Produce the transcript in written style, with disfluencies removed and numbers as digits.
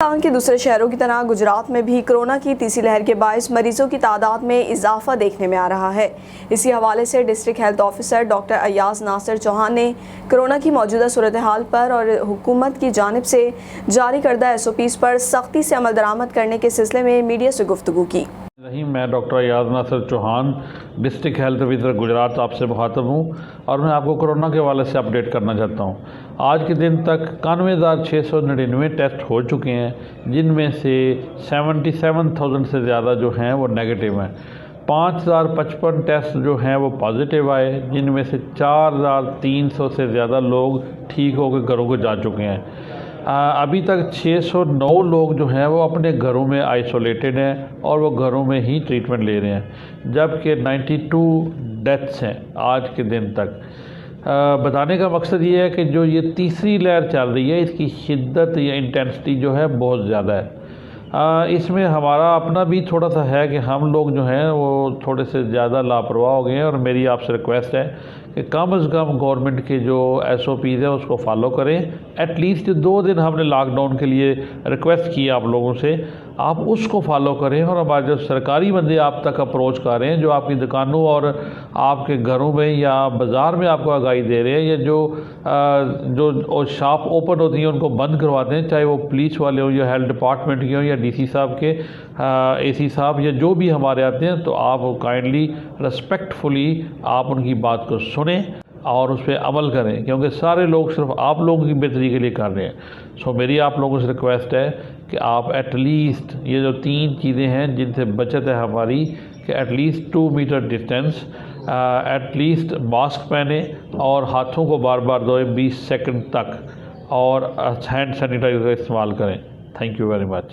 पाकिस्तान के दूसरे शहरों की तरह गुजरात में भी कोरोना की तीसरी लहर के बायस मरीजों की तादाद में इजाफा देखने में आ रहा है। इसी हवाले से district health officer doctor Ayaz Nasir Chauhan ने कोरोना की मौजूदा सूरत हाल पर और हुकूमत की जानिब से जारी करदा SOPs पर सख्ती से अमल दरामद करने के सिलसिले में मीडिया से गुफ्तगू की। मैं doctor Ayaz Nasir Chauhan district health officer Gujarat आपसे मुखातब हूँ और मैं आपको कोरोना के हवाले से अपडेट करना चाहता हूँ। आज के दिन तक 91,699 टेस्ट हो चुके हैं, जिनमें से 77,000 से ज़्यादा जो हैं वो नेगेटिव हैं। 5,055 टेस्ट जो हैं वो पॉजिटिव आए, जिनमें से 4,300 से ज़्यादा लोग ठीक होकर घरों को जा चुके हैं। अभी तक 609 लोग जो हैं वो अपने घरों में आइसोलेटेड हैं और वो घरों में ही ट्रीटमेंट ले रहे हैं, जबकि 92 डेथ्स हैं आज के दिन तक। बताने का मकसद ये है कि जो ये तीसरी लहर चल रही है, इसकी शिद्दत या इंटेंसिटी जो है बहुत ज़्यादा है। इसमें हमारा अपना भी थोड़ा सा है कि हम लोग जो हैं वो थोड़े से ज़्यादा लापरवाह हो गए हैं, और मेरी आपसे रिक्वेस्ट है कि कम से कम गवर्नमेंट के जो SOPs है उसको फॉलो करें। एटलीस्ट 2 दिन हमने लॉकडाउन के लिए रिक्वेस्ट की आप लोगों से, आप उसको फॉलो करें। और हमारे जो सरकारी बंदे आप तक अप्रोच कर रहे हैं, जो आपकी दुकानों और आपके घरों में या बाज़ार में आपको आगाही दे रहे हैं, या जो शॉप ओपन होती हैं उनको बंद करवाते हैं, चाहे वो पुलिस वाले हो या हेल्थ डिपार्टमेंट के हो या DC साहब के AC साहब या जो भी हमारे आते हैं, तो आप काइंडली रिस्पेक्टफुली आप उनकी बात को सुनें और उस पर अमल करें, क्योंकि सारे लोग सिर्फ आप लोगों की बेहतरी के लिए कर रहे हैं। सो मेरी आप लोगों से रिक्वेस्ट है कि आप एटलीस्ट ये जो 3 चीज़ें हैं जिनसे बचत है हमारी, कि at least 2 metre distance, at least mask पहने और हाथों को बार बार धोएं 20 सेकंड तक, और हैंड सैनिटाइज़र का इस्तेमाल करें। Thank you very much.